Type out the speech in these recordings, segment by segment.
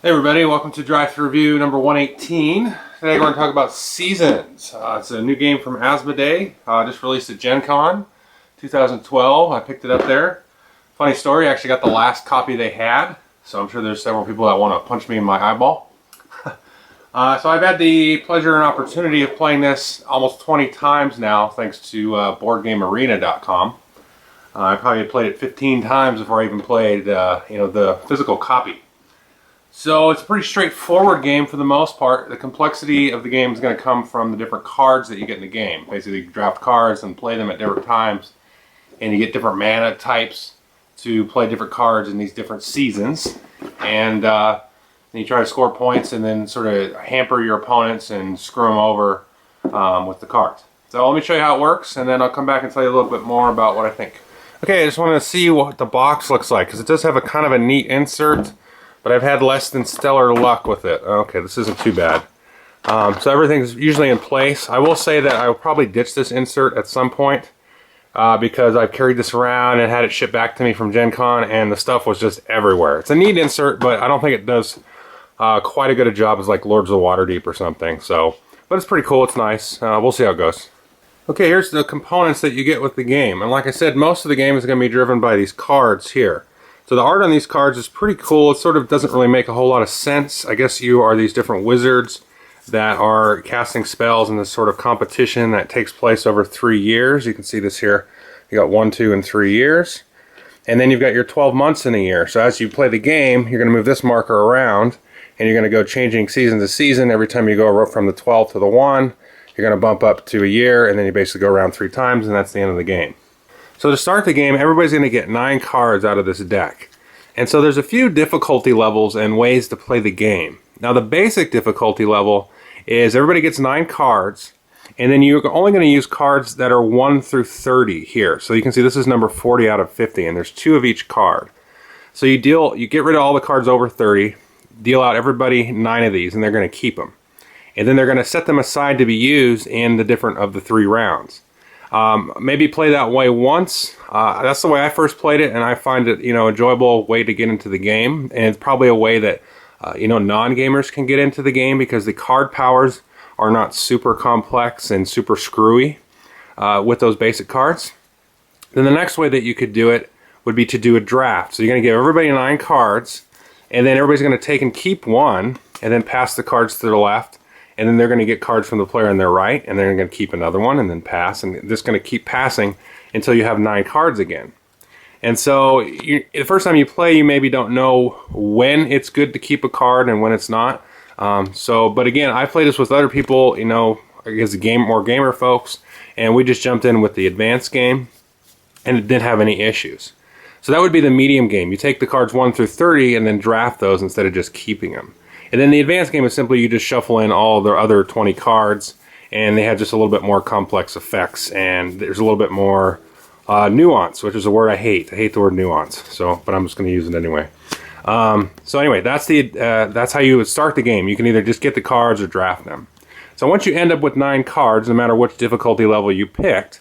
Hey everybody, welcome to Drive Thru Review number 118. Today we're going to talk about Seasons. It's a new game from Asmodee, just released at Gen Con 2012. I picked it up there. Funny story, I actually got the last copy they had, so I'm sure there's several people that want to punch me in my eyeball. So I've had the pleasure and opportunity of playing this almost 20 times now, thanks to BoardGameArena.com. I probably played it 15 times before I even played the physical copy. So it's a pretty straightforward game for the most part. The complexity of the game is going to come from the different cards that you get in the game. Basically, you draft cards and play them at different times, and you get different mana types to play different cards in these different seasons. And then you try to score points and then sort of hamper your opponents and screw them over with the cards. So let me show you how it works, and then I'll come back and tell you a little bit more about what I think. Okay, I just want to see what the box looks like, because it does have a kind of a neat insert. But I've had less than stellar luck with it. Okay, this isn't too bad. So everything's usually in place. I will say that I will probably ditch this insert at some point because I've carried this around and had it shipped back to me from Gen Con, and the stuff was just everywhere. It's a neat insert, but I don't think it does quite as good a job as like Lords of the Waterdeep or something. So, but it's pretty cool. It's nice. We'll see how it goes. Okay, here's the components that you get with the game. And like I said, most of the game is going to be driven by these cards here. So the art on these cards is pretty cool. It sort of doesn't really make a whole lot of sense. I guess you are these different wizards that are casting spells in this sort of competition that takes place over 3 years. You can see this here. You got 1, 2, and 3 years. And then you've got your 12 months in a year. So as you play the game, you're going to move this marker around, and you're going to go changing season to season. Every time you go from the 12 to the 1, you're going to bump up to a year, and then you basically go around 3 times, and that's the end of the game. So to start the game, everybody's going to get 9 cards out of this deck. And so there's a few difficulty levels and ways to play the game. Now the basic difficulty level is everybody gets 9 cards, and then you're only going to use cards that are 1 through 30 here. So you can see this is number 40 out of 50, and there's 2 of each card. So you get rid of all the cards over 30, deal out everybody 9 of these, and they're going to keep them. And then they're going to set them aside to be used in the different of the 3 rounds. Maybe play that way once. That's the way I first played it, and I find it, enjoyable way to get into the game. And it's probably a way that, non-gamers can get into the game because the card powers are not super complex and super screwy with those basic cards. Then the next way that you could do it would be to do a draft. So you're going to give everybody 9 cards, and then everybody's going to take and keep 1, and then pass the cards to the left. And then they're going to get cards from the player on their right, and they're going to keep another one and then pass, and just going to keep passing until you have 9 cards again. And so the first time you play, you maybe don't know when it's good to keep a card and when it's not. But again, I played this with other people, I guess more gamer folks, and we just jumped in with the advanced game, and it didn't have any issues. So that would be the medium game. You take the cards 1 through 30 and then draft those instead of just keeping them. And then the advanced game is simply you just shuffle in all the other 20 cards, and they have just a little bit more complex effects, and there's a little bit more nuance, which is a word I hate. I hate the word nuance, but I'm just going to use it anyway. So anyway, that's how you would start the game. You can either just get the cards or draft them. So once you end up with 9 cards, no matter which difficulty level you picked,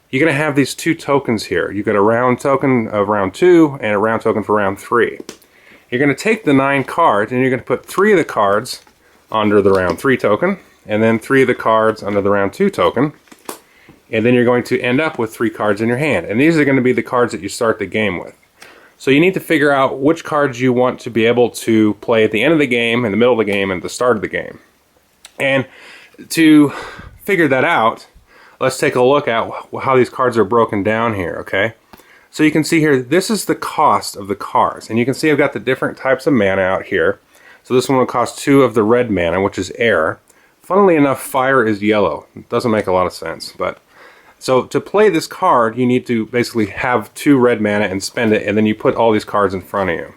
you're going to have these 2 tokens here. You've got a round token of round 2 and a round token for round 3. You're going to take the 9 cards, and you're going to put 3 of the cards under the round 3 token, and then 3 of the cards under the round 2 token, and then you're going to end up with 3 cards in your hand. And these are going to be the cards that you start the game with. So you need to figure out which cards you want to be able to play at the end of the game, in the middle of the game, and at the start of the game. And to figure that out, let's take a look at how these cards are broken down here, okay? So you can see here, this is the cost of the cards. And you can see I've got the different types of mana out here. So this one will cost 2 of the red mana, which is air. Funnily enough, fire is yellow. It doesn't make a lot of sense. So to play this card, you need to basically have 2 red mana and spend it, and then you put all these cards in front of you.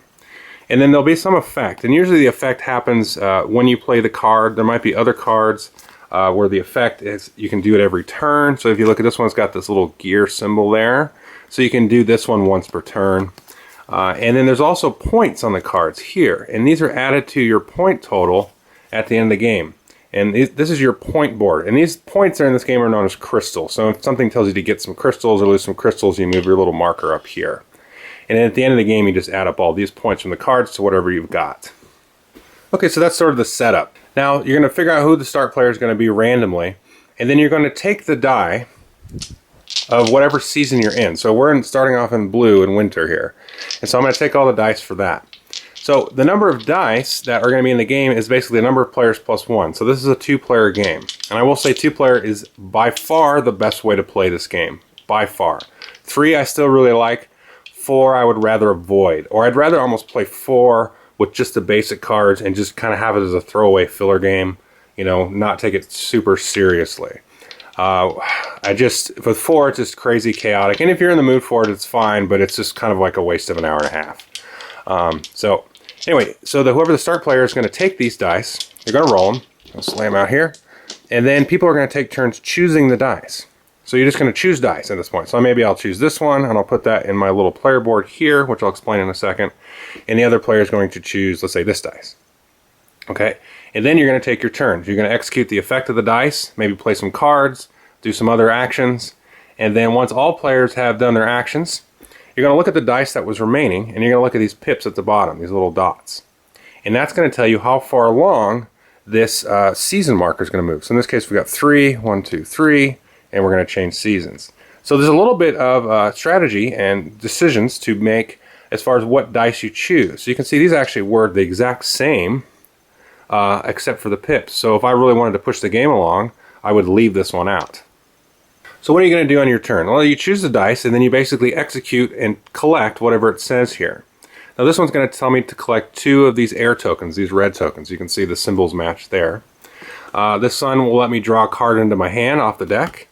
And then there'll be some effect. And usually the effect happens when you play the card. There might be other cards where the effect is, you can do it every turn. So if you look at this one, it's got this little gear symbol there. So you can do this one once per turn. And then there's also points on the cards here. And these are added to your point total at the end of the game. And this is your point board. And these points in this game are known as crystals. So if something tells you to get some crystals or lose some crystals, you move your little marker up here. And then at the end of the game, you just add up all these points from the cards to whatever you've got. Okay, so that's sort of the setup. Now you're going to figure out who the start player is going to be randomly, and then you're going to take the die of whatever season you're in. So we're starting off in blue in winter here. And so I'm going to take all the dice for that. So the number of dice that are going to be in the game is basically the number of players plus 1. So this is a 2-player game. And I will say 2-player is by far the best way to play this game. By far. 3 I still really like. 4 I would rather avoid. Or I'd rather almost play 4 with just the basic cards and just kind of have it as a throwaway filler game. You know, not take it super seriously. With 4, it's just crazy chaotic. And if you're in the mood for it, it's fine, but it's just kind of like a waste of an hour and a half. Anyway, whoever the start player is going to take these dice, they're going to roll them. I'll lay them out here. And then people are going to take turns choosing the dice. So you're just going to choose dice at this point. So maybe I'll choose this one, and I'll put that in my little player board here, which I'll explain in a second. And the other player is going to choose, let's say, this dice. Okay? And then you're going to take your turns. You're going to execute the effect of the dice, maybe play some cards, do some other actions. And then once all players have done their actions, you're going to look at the dice that was remaining, and you're going to look at these pips at the bottom, these little dots. And that's going to tell you how far along this season marker is going to move. So in this case, we've got 3, 1, 2, 3, and we're going to change seasons. So there's a little bit of strategy and decisions to make as far as what dice you choose. So you can see these actually were the exact same, except for the pips. So if I really wanted to push the game along, I would leave this one out. So what are you going to do on your turn? Well, you choose the dice, and then you basically execute and collect whatever it says here. Now this one's going to tell me to collect 2 of these air tokens, these red tokens. You can see the symbols match there. This one will let me draw a card into my hand off the deck.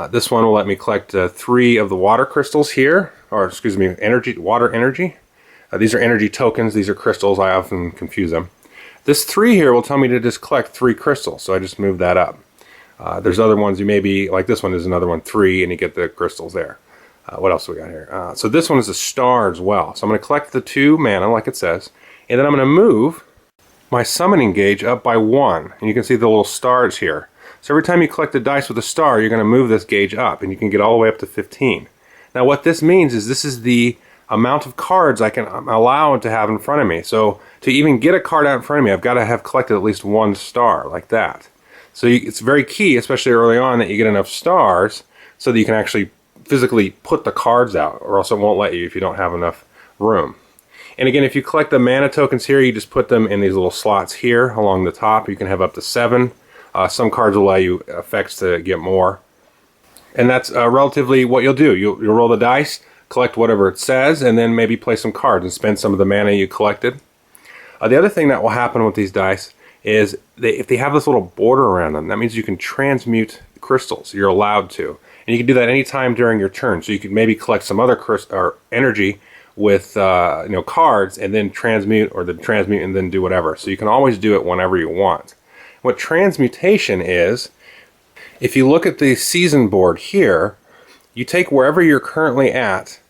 This one will let me collect 3 of the water crystals here, or excuse me, water energy. These are energy tokens. These are crystals. I often confuse them. This 3 here will tell me to just collect 3 crystals, so I just move that up. There's other ones you may be, like this one is another one, 3, and you get the crystals there. What else do we got here? So this one is a star as well. So I'm going to collect the 2 mana, like it says, and then I'm going to move my summoning gauge up by 1, and you can see the little stars here. So every time you collect a dice with a star, you're going to move this gauge up, and you can get all the way up to 15. Now what this means is this is the amount of cards I can allow to have in front of me. So to even get a card out in front of me, I've got to have collected at least 1 star, like that. So it's very key, especially early on, that you get enough stars so that you can actually physically put the cards out, or else it won't let you if you don't have enough room. And again, if you collect the mana tokens here, you just put them in these little slots here along the top. You can have up to 7. Some cards will allow you effects to get more. And that's relatively what you'll do. You'll roll the dice, collect whatever it says, and then maybe play some cards and spend some of the mana you collected. The other thing that will happen with these dice is if they have this little border around them, that means you can transmute crystals. You're allowed to. And you can do that anytime during your turn. So you could maybe collect some other energy with cards, and then transmute, or then transmute and then do whatever. So you can always do it whenever you want. What transmutation is, if you look at the season board here, you take wherever you're currently at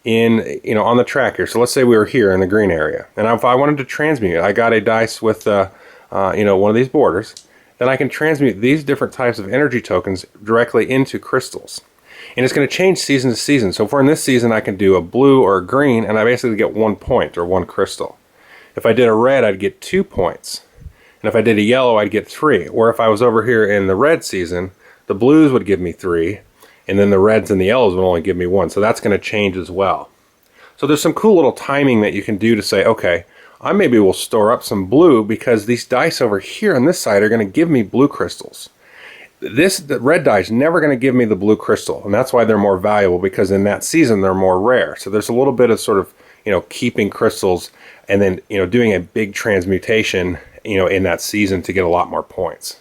on the track here. So let's say we were here in the green area, and if I wanted to transmute, I got a dice with one of these borders, then I can transmute these different types of energy tokens directly into crystals. And it's going to change season to season. So if we're in this season, I can do a blue or a green, and I basically get 1 point or 1 crystal. If I did a red, I'd get 2 points. And if I did a yellow, I'd get 3. Or if I was over here in the red season, the blues would give me 3, and then the reds and the yellows would only give me 1. So that's going to change as well. So there's some cool little timing that you can do to say, okay, I maybe will store up some blue because these dice over here on this side are going to give me blue crystals. The red die is never going to give me the blue crystal, and that's why they're more valuable, because in that season they're more rare. So there's a little bit of sort of keeping crystals, and then doing a big transmutation in that season to get a lot more points.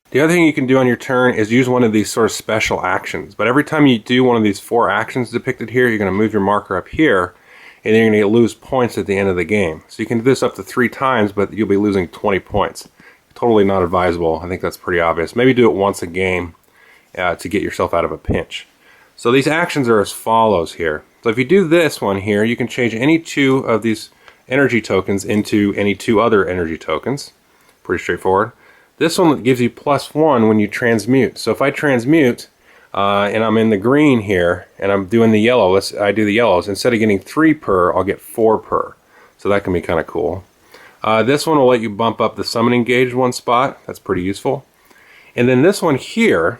The other thing you can do on your turn is use one of these sort of special actions. But every time you do one of these 4 actions depicted here, you're going to move your marker up here, and then you're going to lose points at the end of the game. So you can do this up to 3 times, but you'll be losing 20 points. Totally not advisable. I think that's pretty obvious. Maybe do it once a game to get yourself out of a pinch. So these actions are as follows here. So if you do this one here, you can change any 2 of these energy tokens into any 2 other energy tokens. Pretty straightforward. This one gives you +1 when you transmute. So if I transmute and I'm in the green here and I'm doing the yellow, I do the yellows. Instead of getting 3 per, I'll get 4 per. So that can be kind of cool. This one will let you bump up the summoning gauge one spot. That's pretty useful. And then this one here,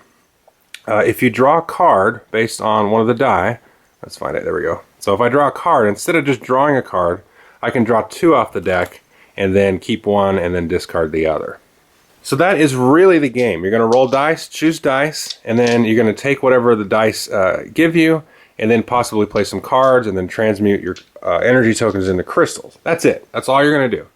if you draw a card based on one of the die, let's find it, there we go. So if I draw a card, instead of just drawing a card, I can draw 2 off the deck and then keep 1 and then discard the other. So that is really the game. You're going to roll dice, choose dice, and then you're going to take whatever the dice give you, and then possibly play some cards, and then transmute your energy tokens into crystals. That's it. That's all you're going to do.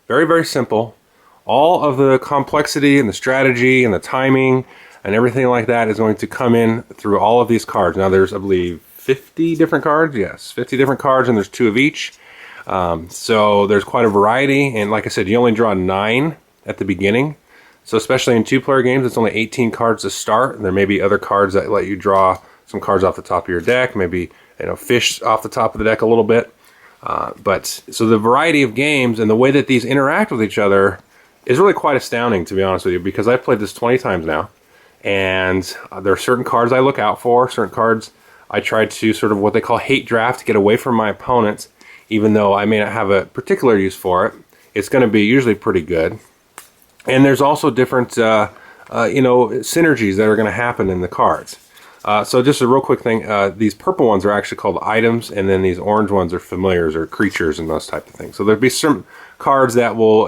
Very, very simple. All of the complexity and the strategy and the timing and everything like that is going to come in through all of these cards. Now there's, I believe, 50 different cards. Yes, 50 different cards, and there's 2 of each. So there's quite a variety, and like I said, you only draw 9 at the beginning. So especially in 2-player games, it's only 18 cards to start, and there may be other cards that let you draw some cards off the top of your deck, maybe fish off the top of the deck a little bit. So the variety of games and the way that these interact with each other is really quite astounding, to be honest with you, because I've played this 20 times now, and there are certain cards I look out for, certain cards I try to sort of what they call hate draft to get away from my opponents, even though I may not have a particular use for it. It's going to be usually pretty good. And there's also different, synergies that are going to happen in the cards. So just a real quick thing, these purple ones are actually called items, and then these orange ones are familiars or creatures and those type of things. So there'll be some cards that will,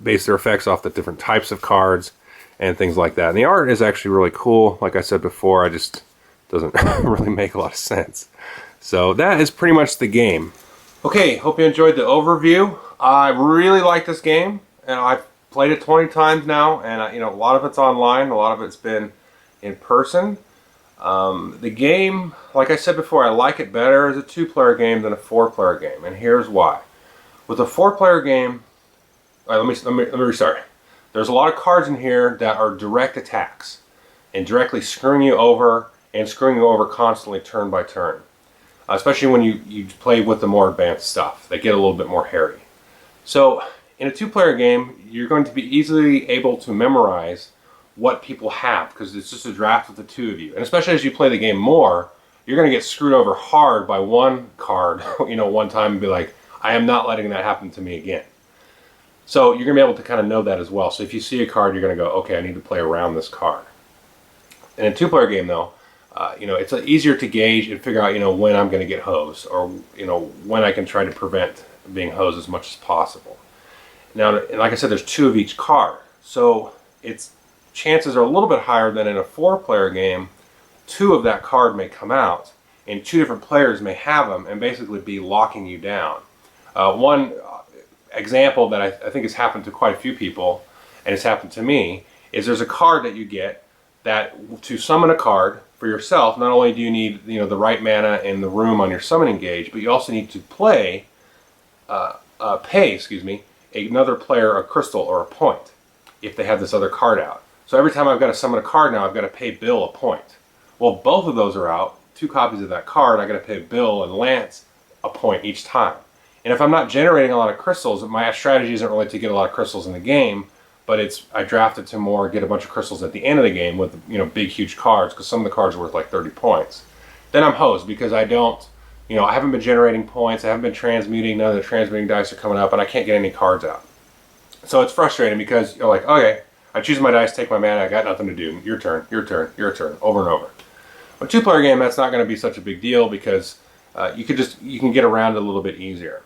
base their effects off the different types of cards and things like that. And the art is actually really cool. Like I said before, it just doesn't really make a lot of sense. So that is pretty much the game. Okay, hope you enjoyed the overview. I really like this game, and I've played it 20 times now, and a lot of it's online, a lot of it's been in person. The game, like I said before, I like it better as a 2-player game than a 4-player game, and here's why. With a 4-player game, let me restart. There's a lot of cards in here that are direct attacks and directly screwing you over constantly turn by turn. Especially when you play with the more advanced stuff. They get a little bit more hairy. So in a 2-player game, you're going to be easily able to memorize what people have, because it's just a draft with the 2 of you. And especially as you play the game more, you're going to get screwed over hard by one card, one time, and be like, I am not letting that happen to me again. So you're going to be able to kind of know that as well. So if you see a card, you're going to go, okay, I need to play around this card. In a 2-player game, though, it's easier to gauge and figure out, when I'm going to get hosed, or, when I can try to prevent being hosed as much as possible. Now, like I said, there's 2 of each card. So chances are a little bit higher than in a 4-player game. 2 of that card may come out, and 2 different players may have them and basically be locking you down. One example that I think has happened to quite a few people, and it's happened to me, is there's a card that you get that to summon a card for yourself, not only do you need the right mana in the room on your summoning gauge, but you also need to pay another player a crystal or a point if they have this other card out. So every time I've got to summon a card now, I've got to pay Bill a point. Well, both of those are out, 2 copies of that card, I've got to pay Bill and Lance a point each time. And if I'm not generating a lot of crystals, my strategy isn't really to get a lot of crystals in the game, but I drafted to more get a bunch of crystals at the end of the game with big huge cards, because some of the cards are worth like 30 points. Then I'm hosed because I haven't been generating points, I haven't been transmuting, none of the transmuting dice are coming up, and I can't get any cards out. So it's frustrating because you're like, okay, I choose my dice, take my mana, I got nothing to do. Your turn, your turn, your turn, over and over. But a 2-player game, that's not going to be such a big deal because you can get around it a little bit easier.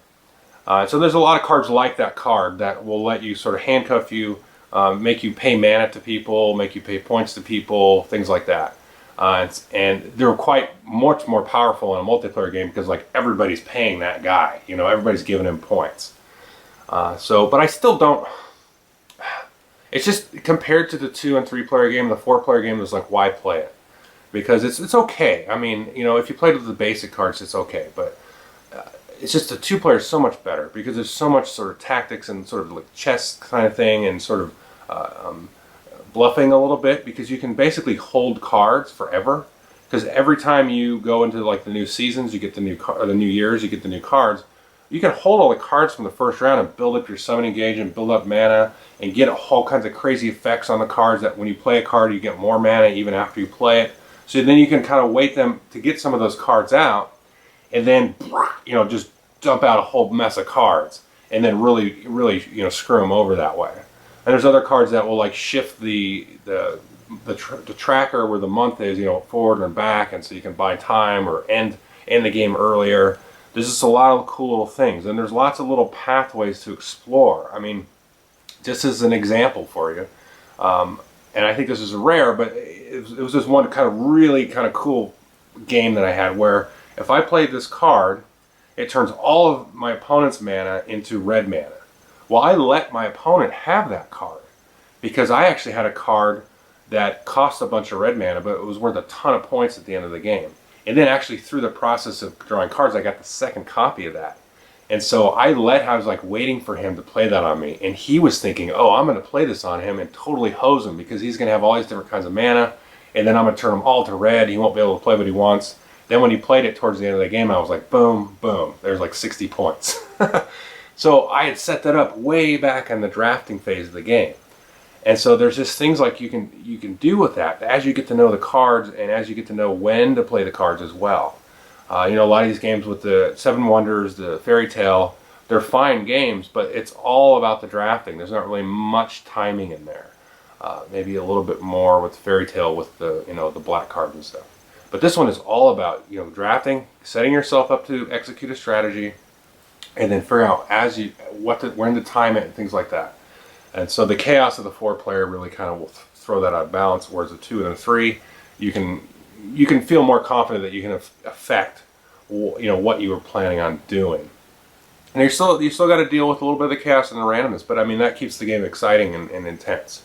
So there's a lot of cards like that card that will let you sort of handcuff you, make you pay mana to people, make you pay points to people, things like that. And they're quite much more powerful in a multiplayer game because like everybody's paying that guy, everybody's giving him points. But I still don't. It's just compared to the 2- and 3-player game, the 4-player game is like, why play it? Because it's okay. I mean, if you played with the basic cards, it's okay. But it's just the 2-player is so much better because there's so much sort of tactics and sort of like chess kind of thing and sort of bluffing a little bit, because you can basically hold cards forever. Because every time you go into like the new seasons, you get the new years, you get the new cards. You can hold all the cards from the first round and build up your summoning gauge and build up mana and get all kinds of crazy effects on the cards that when you play a card, you get more mana even after you play it. So then you can kind of wait them to get some of those cards out and then, just dump out a whole mess of cards. and then really, really, screw them over that way. And there's other cards that will like shift the tracker where the month is, forward and back, and so you can buy time or end the game earlier. There's just a lot of cool little things, and there's lots of little pathways to explore. I mean, just as an example for you, and I think this is rare, but it was just one kind of really kind of cool game that I had where if I played this card, it turns all of my opponent's mana into red mana. Well, I let my opponent have that card because I actually had a card that cost a bunch of red mana, but it was worth a ton of points at the end of the game. And then actually through the process of drawing cards, I got the second copy of that. And so I was like waiting for him to play that on me. And he was thinking, oh, I'm going to play this on him and totally hose him because he's going to have all these different kinds of mana. And then I'm going to turn them all to red. He won't be able to play what he wants. Then when he played it towards the end of the game, I was like, boom, boom. There's like 60 points. So I had set that up way back in the drafting phase of the game. And so there's just things like you can do with that as you get to know the cards and as you get to know when to play the cards as well. A lot of these games with the Seven Wonders, the Fairy Tale, they're fine games, but it's all about the drafting. There's not really much timing in there. Maybe a little bit more with Fairy Tale with the the black cards and stuff. But this one is all about drafting, setting yourself up to execute a strategy, and then figure out when to time it and things like that. And so the chaos of the 4-player really kind of will throw that out of balance, whereas a 2 and a 3, you can feel more confident that you can affect what you were planning on doing. And you still got to deal with a little bit of the chaos and the randomness, but I mean that keeps the game exciting and intense.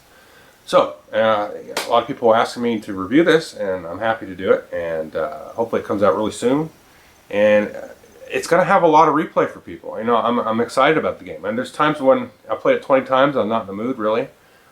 So a lot of people are asking me to review this, and I'm happy to do it, and hopefully it comes out really soon. And it's going to have a lot of replay for people. I'm excited about the game. And there's times when I played it 20 times, I'm not in the mood really.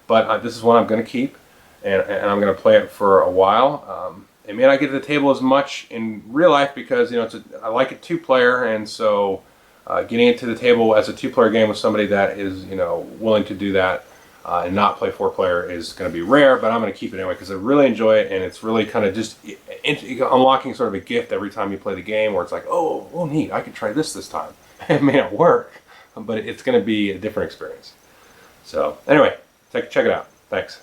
But this is one I'm going to keep. And I'm going to play it for a while. It may not get to the table as much in real life because, I like it 2-player. And so getting it to the table as a 2-player game with somebody that is, willing to do that and not play 4-player is going to be rare. But I'm going to keep it anyway because I really enjoy it. And it's really kind of just unlocking sort of a gift every time you play the game where it's like, oh neat, I could try this time. It may not work, but it's going to be a different experience. So anyway, check it out. Thanks.